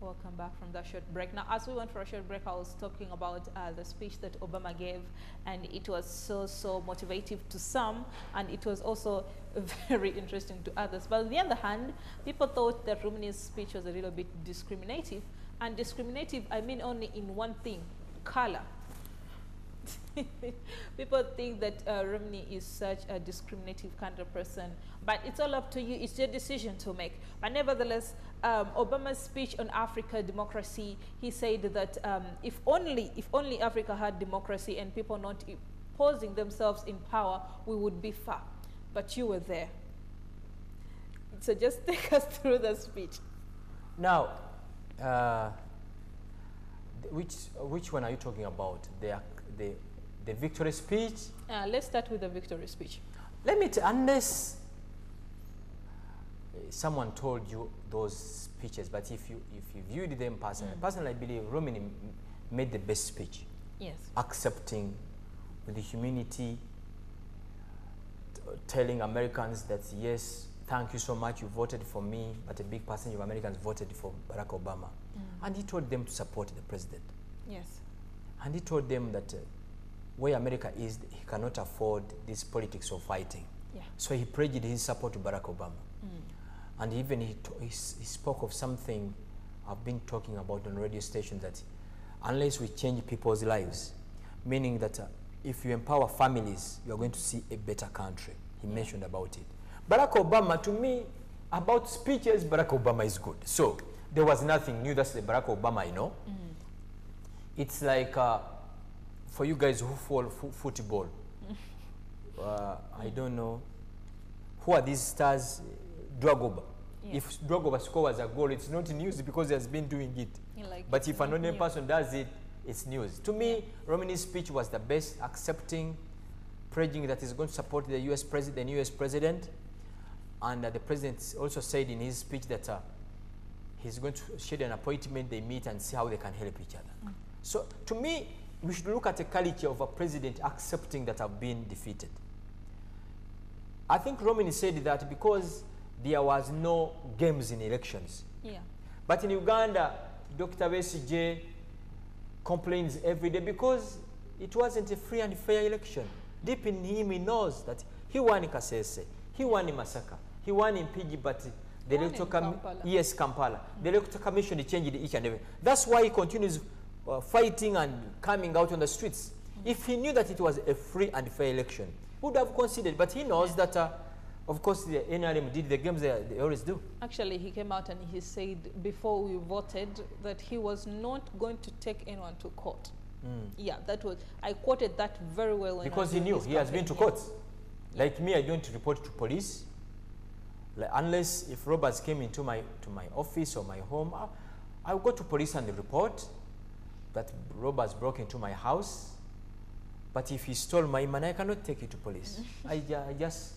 Welcome back from that short break. Now, as we went for a short break, I was talking about the speech that Obama gave, and it was so motivative to some, and it was also very interesting to others. But on the other hand, people thought that Romney's speech was a little bit discriminative, and discriminative, I mean only in one thing: color. People think that Romney is such a discriminative kind of person, but it's all up to you. It's your decision to make. But nevertheless, Obama's speech on Africa democracy, he said that if only Africa had democracy and people not imposing themselves in power, we would be far. But you were there. So just take us through the speech. Now, which one are you talking about? The victory speech? Let's start with the victory speech. Let me unless someone told you those speeches, but if you viewed them personally, I believe Romney made the best speech. Yes. Accepting with the humility, telling Americans that yes, thank you so much, you voted for me, but a big percentage of Americans voted for Barack Obama. And he told them to support the president. Yes. And he told them that where America is, he cannot afford this politics of fighting. Yeah. So he pledged his support to Barack Obama. And even he spoke of something I've been talking about on radio stations, that unless we change people's lives, meaning that if you empower families, you are going to see a better country. He mentioned about it. Barack Obama, to me, about speeches, Barack Obama is good. So there was nothing new. That's the Barack Obama I know. It's like for you guys who follow football, I don't know, who are these stars? Drogba. Yeah. If Drogba scores a goal, it's not news because he has been doing it. Like, but if another person does it, it's news. To me, Romney's speech was the best, accepting, pledging that he's going to support the US president, the new US president. And the president also said in his speech that he's going to schedule an appointment, they meet and see how they can help each other. So to me, we should look at the culture of a president accepting that I've been defeated. I think Romney said that because there was no games in elections. Yeah. But in Uganda, Dr. Besigye complains every day because it wasn't a free and fair election. Deep in him, he knows that he won in Kasese, he won in Masaka, he won in PG, but the electoral Kampala. The electoral commission changed each and every. That's why he continues fighting and coming out on the streets. If he knew that it was a free and fair election, he would have considered. But he knows that, of course, the NRM did the games they always do. Actually, he came out and he said before we voted that he was not going to take anyone to court. Yeah, that was, I quoted that very well. Because he knew he has been to court. Like me, I don't report to police. Like, unless if robbers came into my office or my home, I'll go to police and report that robbers broke into my house. But if he stole my money, I cannot take it to police. I just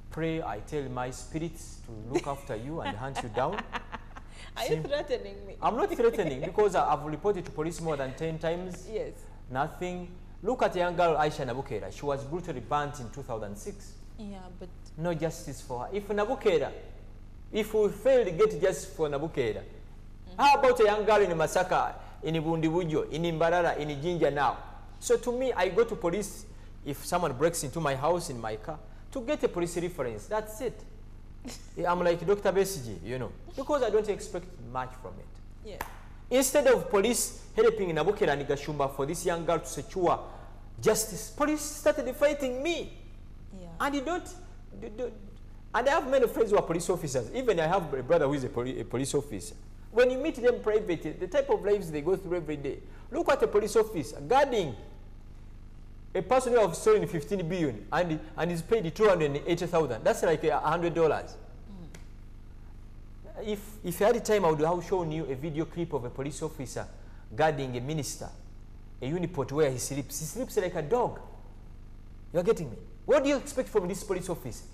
pray, I tell my spirits to look after you and hunt you down. Are you threatening me? I'm not threatening because I've reported to police more than 10 times. Yes. Nothing. Look at the young girl Aisha Nabukera. She was brutally burnt in 2006. Yeah, but no justice for her. If Nabukera, if we fail to get justice for Nabukera, how about a young girl in Masaka, in Ibundibujo, in Imbarara, in Jinja now? So to me, I go to police if someone breaks into my house in my car to get a police reference. That's it. I'm like Dr. Besigye, you know, because I don't expect much from it. Yeah. Instead of police helping Nabukera and Gashumba for this young girl to secure justice, police started fighting me. Yeah. And you don't, and I have many friends who are police officers. Even I have a brother who is a police officer. When you meet them privately, the type of lives they go through every day. Look at a police officer guarding a person who has stolen 15 billion and is paid 280,000. That's like $100. If I had time, I would have shown you a video clip of a police officer guarding a minister, a uniport where he sleeps. He sleeps like a dog. You're getting me? What do you expect from this police officer?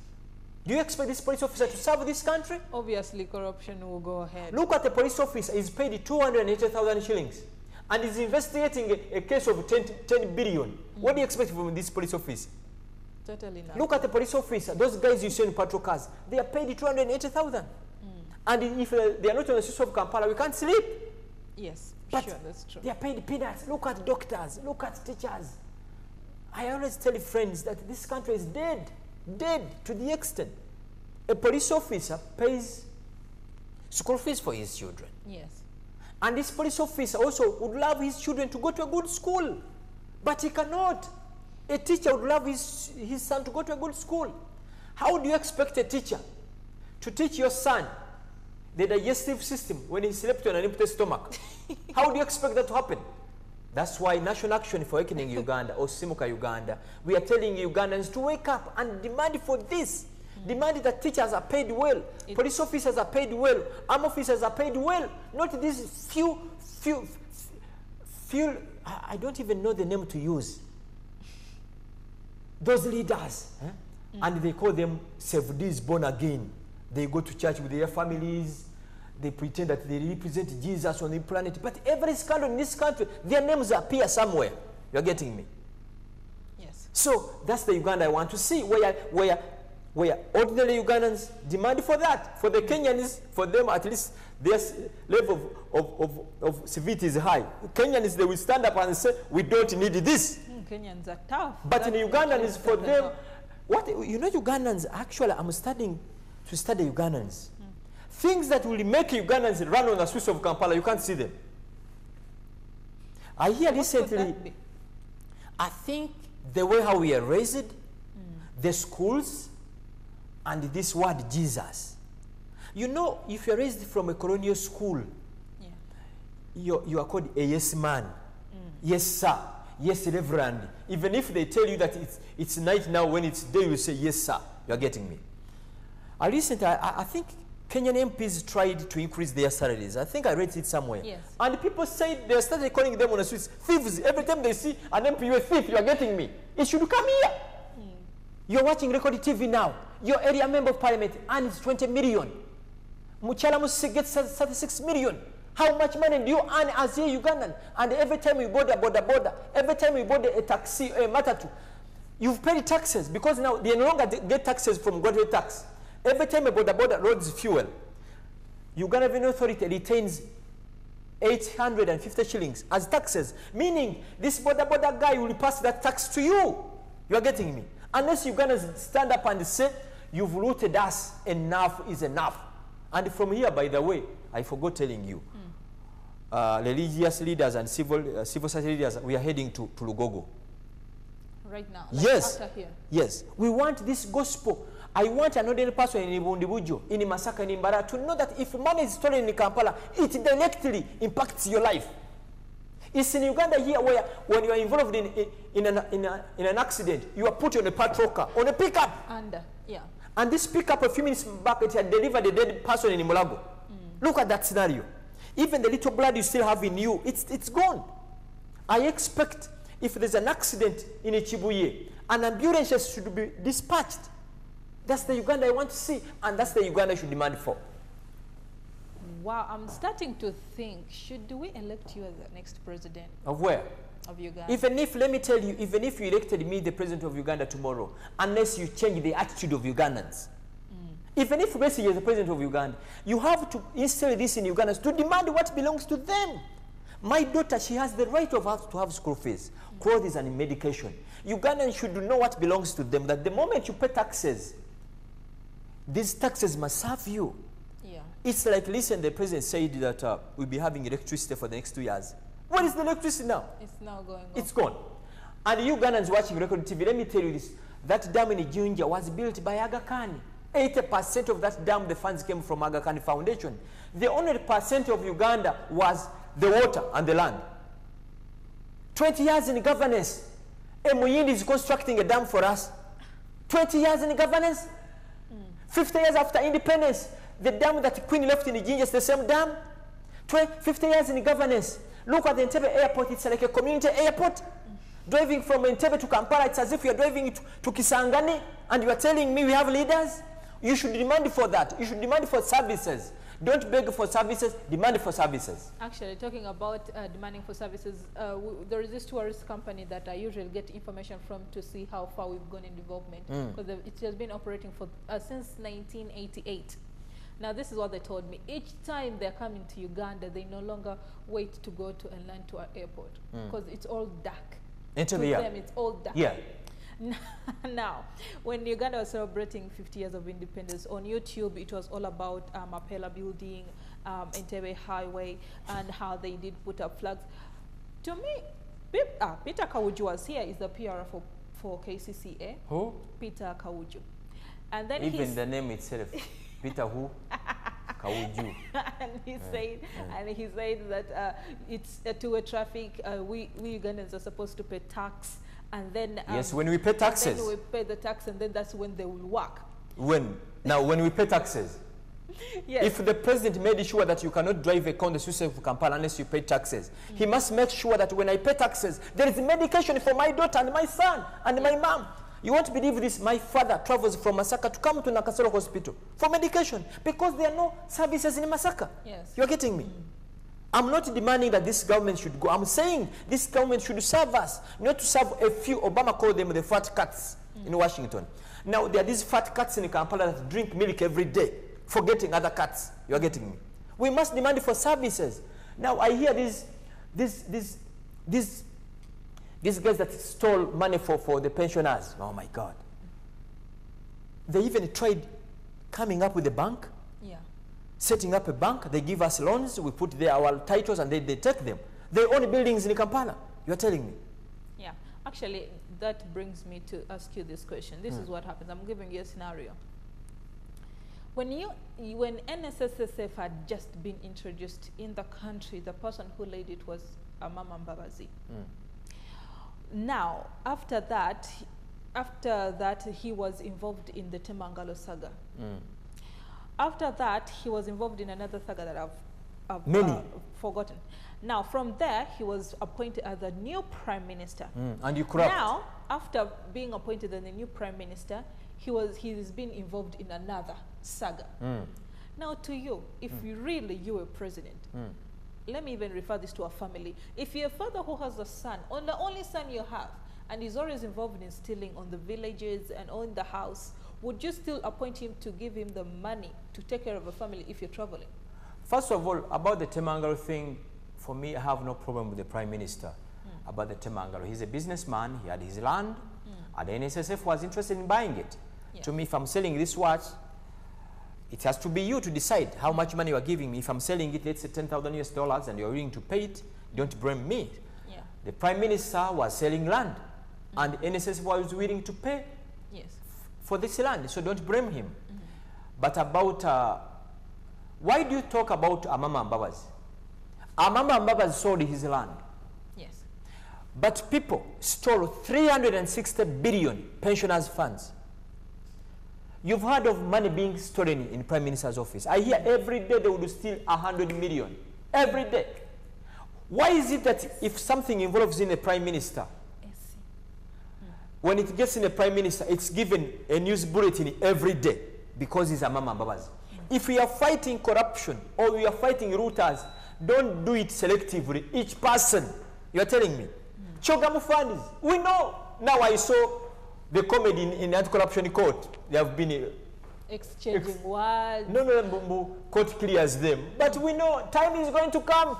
Do you expect this police officer to serve this country? Obviously, corruption will go ahead. Look at the police officer. He's paid 280,000 shillings. And is investigating a case of 10 billion. What do you expect from this police officer? Totally not. Look at the police officer. Those guys you see in patrol cars, they are paid 280,000. And if they are not on the streets of Kampala, we can't sleep. Yes, but sure, that's true. they are paid peanuts. Look at doctors, look at teachers. I always tell friends that this country is dead to the extent a police officer pays school fees for his children. Yes. And this police officer also would love his children to go to a good school, but he cannot. A teacher would love his son to go to a good school. How do you expect a teacher to teach your son the digestive system when he slept on an empty stomach? How do you expect that to happen? That's why National Action for Awakening Uganda, or Simuka Uganda, we are telling Ugandans to wake up and demand for this. Demand that teachers are paid well, police officers are paid well, armed officers are paid well, not these few, I don't even know the name to use. Those leaders, and they call them Seventies born again. They go to church with their families, they pretend that they represent Jesus on the planet, but every scandal in this country, their names appear somewhere. You're getting me? Yes. So that's the Uganda I want to see, where ordinary Ugandans demand for that. For the Kenyans, for them at least their level of civility is high. Kenyans, they will stand up and say, we don't need this. Kenyans are tough. But in Ugandans, for them, Ugandans, actually, I'm starting to study Ugandans. Things that will make Ugandans run on the streets of Kampala, you can't see them. I hear recently, I think the way how we are raised, the schools, and this word Jesus. You know, if you're raised from a colonial school, you are called a yes man, yes sir, yes reverend. Even if they tell you that it's night now, when it's day, you say yes sir. You're getting me? Recently, I think Kenyan MPs tried to increase their salaries. I think I read it somewhere. Yes. And people say they started calling them on the streets thieves. Every time they see an MP, you're a thief. You're getting me? It should come here. You're watching Record TV now. Your area member of parliament earns 20 million. Muchala Musisi gets 36 million. How much money do you earn as a Ugandan? And every time you board a border, every time you board a taxi or a matatu, you've paid taxes, because now they no longer get taxes from graduate tax. Every time a border loads fuel, Uganda Revenue Authority retains 850 shillings as taxes, meaning this border guy will pass that tax to you. You are getting me? Unless Ugandans stand up and say, you've looted us, enough is enough. And from here, by the way, I forgot telling you, religious leaders and civil society leaders, we are heading to Lugogo. Right now? Like yes. After here? Yes. We want this gospel. I want an ordinary person in Ibundibujo, in Masaka, in Imbara, to know that if money is stolen in Kampala, it directly impacts your life. It's in Uganda here where when you are involved in an accident, you are put on a patrol car, on a pickup. And this pickup a few minutes back, it had delivered a dead person in Mulago. Look at that scenario. Even the little blood you still have in you, it's gone. I expect if there's an accident in Chibuye, an ambulance should be dispatched. That's the Uganda I want to see, and that's the Uganda I should demand for. Wow, I'm starting to think, should we elect you as the next president? Of where? Of Uganda. Even if, let me tell you, even if you elected me the president of Uganda tomorrow, unless you change the attitude of Ugandans, even if basically you're the president of Uganda, you have to instill this in Ugandans to demand what belongs to them. My daughter, she has the right to have school fees, clothes and medication. Ugandans should know what belongs to them, that the moment you pay taxes, these taxes must serve you. Yeah. It's like, listen, the president said that we'll be having electricity for the next 2 years. What is the electricity now? It's now going on. It's gone. And Ugandans watching Record TV, let me tell you this. That dam in Jinja was built by Aga Khan. 80% of that dam, the funds came from Aga Khan Foundation. The only percent of Uganda was the water and the land. 20 years in governance. Muyindi is constructing a dam for us. 20 years in governance. 50 years after independence, the dam that Queen left in Jinja is the same dam. 50 years in governance. Look at the Entebbe airport, it's like a community airport. Driving from Entebbe to Kampala, it's as if you're driving to Kisangani, and you are telling me we have leaders? You should demand for that. You should demand for services. Don't beg for services, demand for services. Actually, talking about demanding for services, there is this tourist company that I usually get information from to see how far we've gone in development, because it has been operating for since 1988. Now, this is what they told me. Each time they're coming to Uganda, they no longer wait to go to and land to our airport because it's all dark. Into to the them, it's all dark. Yeah. Now, when Uganda was celebrating 50 years of independence, on YouTube, it was all about Mapela building, Entebbe Highway, and how they did put up flags. To me, Peter Kawuju was here, is the PR for KCCA. Who? Peter Kawuju. And then even the name itself, Peter who? Kawuju. And he said that it's a two-way traffic. We Ugandans are supposed to pay tax, and then yes, when we pay taxes, then we pay the tax, and then that's when they will work. When we pay taxes. Yes. If the president made sure that you cannot drive a car on the streets of Kampala unless you pay taxes, he must make sure that when I pay taxes, there is medication for my daughter and my son and my mom. You won't believe this. My father travels from Masaka to come to Nakasero Hospital for medication because there are no services in Masaka. Yes. You're getting me? I'm not demanding that this government should go. I'm saying this government should serve us, not to serve a few. Obama called them the fat cats in Washington. Now, there are these fat cats in Kampala that drink milk every day, forgetting other cats. You're getting me? We must demand for services. Now, I hear these guys that stole money for the pensioners. Oh, my God. They even tried coming up with a bank. Yeah. Setting up a bank. They give us loans. We put there our titles and they take them. They own buildings in Kampala. You're telling me? Yeah. Actually, that brings me to ask you this question. This is what happens. I'm giving you a scenario. When NSSSF had just been introduced in the country, the person who led it was Amama Mbabazi. Now, after that, he was involved in the Temangalo saga. After that, he was involved in another saga that I've forgotten. Now, from there, he was appointed as the new prime minister. And you corrupt. Now, after being appointed as the new prime minister, he's been involved in another saga. Now, to you, if you were president, let me even refer this to a family. If you're a father who has a son, or the only son you have, and he's always involved in stealing on the villages and on the house, would you still appoint him to give him the money to take care of a family if you're traveling? First of all, about the Temangalo thing, for me, I have no problem with the Prime Minister about the Temangalo. He's a businessman, he had his land, and the NSSF was interested in buying it. Yeah. To me, if I'm selling this watch, it has to be you to decide how much money you are giving me. If I'm selling it, let's say $10,000 US, and you're willing to pay it, don't blame me. Yeah. The Prime Minister was selling land, and the NSSF was willing to pay for this land, so don't blame him. But about, why do you talk about Amama Mbabazi? Amama Mbabazi sold his land. Yes. But people stole 360 billion pensioners' funds. You've heard of money being stolen in Prime Minister's office. I hear every day they would steal 100 million. Every day. Why is it that if something involves in a Prime Minister, when it gets in a Prime Minister, it's given a news bulletin every day because he's Amama Mbabazi? If we are fighting corruption or we are fighting routers, don't do it selectively. Each person, you're telling me. Chogamu funds, we know. Now I saw the comedy in anti-corruption court. They have been exchanging words. No, court clears them. But we know time is going to come.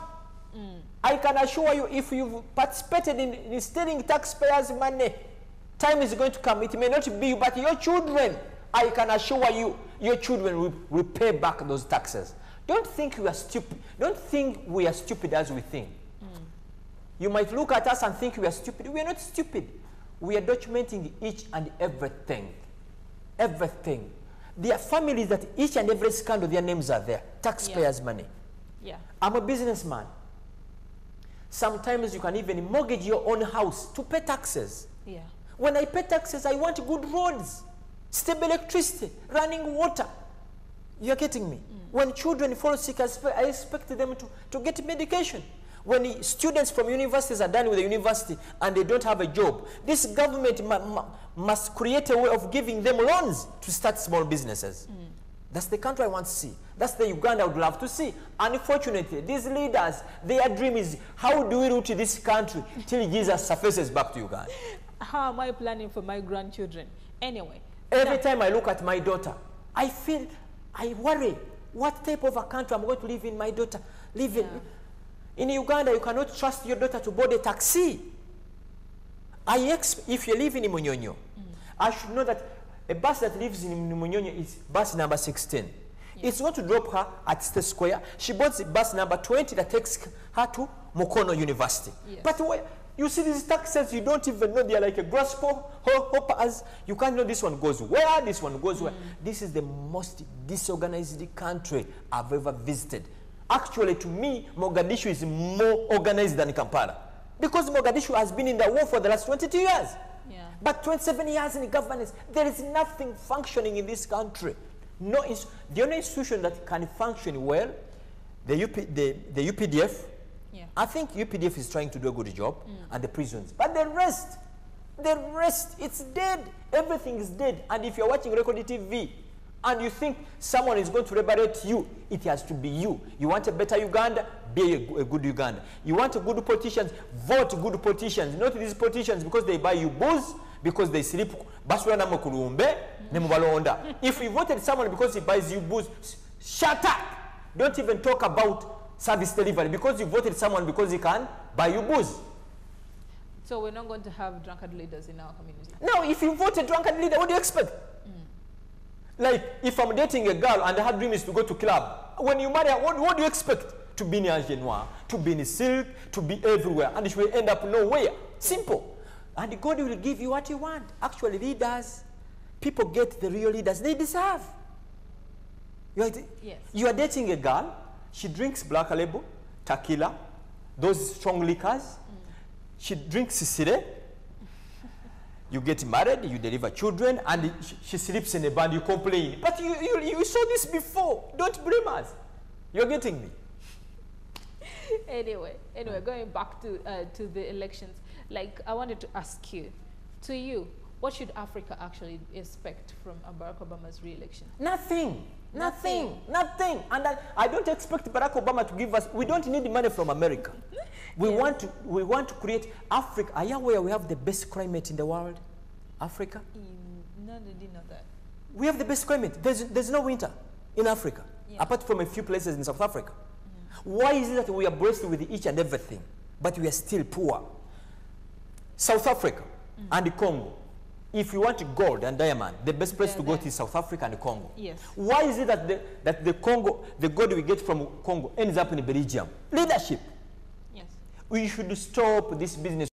I can assure you, if you've participated in stealing taxpayers' money, time is going to come. It may not be you, but your children, I can assure you, your children will pay back those taxes. Don't think we are stupid. Don't think we are stupid as we think. You might look at us and think we are stupid. We are not stupid. We are documenting each and everything. Everything. There are families that each and every scandal, their names are there. Taxpayers' money. Yeah. I'm a businessman. Sometimes you can even mortgage your own house to pay taxes. Yeah. When I pay taxes, I want good roads, stable electricity, running water. You're getting me? When children fall sick, I expect them to get medication. When students from universities are done with the university and they don't have a job, this government must create a way of giving them loans to start small businesses. That's the country I want to see. That's the Uganda I would love to see. Unfortunately, these leaders, their dream is, how do we root this country till Jesus surfaces back to Uganda? How am I planning for my grandchildren? Anyway. Every time I look at my daughter, I worry. What type of a country I'm going to live in, my daughter? Live in. In Uganda, you cannot trust your daughter to board a taxi. If you live in Munyonyo, I should know that a bus that lives in Munyonyo is bus number 16. Yes. It's going to drop her at State Square. She boards bus number 20 that takes her to Mukono University. Yes. But you see these taxis, you don't even know. They're like a grasshoppers. You can't know this one goes where, this one goes where. This is the most disorganized country I've ever visited. Actually, to me, Mogadishu is more organized than Kampala. Because Mogadishu has been in the war for the last 22 years. Yeah. But 27 years in governance, there is nothing functioning in this country. No, the only institution that can function well, the UPDF. Yeah. I think UPDF is trying to do a good job, and the prisons. But the rest, it's dead. Everything is dead. And if you're watching Record TV, and you think someone is going to liberate you, it has to be you. You want a better Uganda? Be a good Uganda. You want good politicians? Vote good politicians. Not these politicians because they buy you booze, because they sleep. If you voted someone because he buys you booze, shut up. Don't even talk about service delivery because you voted someone because he can buy you booze. So we're not going to have drunkard leaders in our community? No, if you vote a drunkard leader, what do you expect? Like, if I'm dating a girl and her dream is to go to club, when you marry her, what do you expect? To be in Angenois, to be in silk, to be everywhere, and she will end up nowhere. Simple. And God will give you what you want. Actually, leaders, people get the real leaders they deserve. You are dating a girl, she drinks Black Label, tequila, those strong liquors, she drinks Sisire. You get married, you deliver children, and she sleeps in a band, you complain. But you saw this before. Don't blame us. You're getting me. Anyway, going back to the elections, like I wanted to ask you, to you, what should Africa actually expect from Barack Obama's re-election? Nothing. And I don't expect Barack Obama to give us, we don't need money from America. We want to create Africa. Are you aware we have the best climate in the world? Africa? No, they didn't know that. We have the best climate. There's no winter in Africa, apart from a few places in South Africa. Why is it that we are blessed with each and everything, but we are still poor? South Africa and Congo. If you want gold and diamond, the best place to go to is South Africa and Congo. Yes. Why is it that the Congo, the gold we get from Congo ends up in Belgium? Leadership. Yes. We should stop this business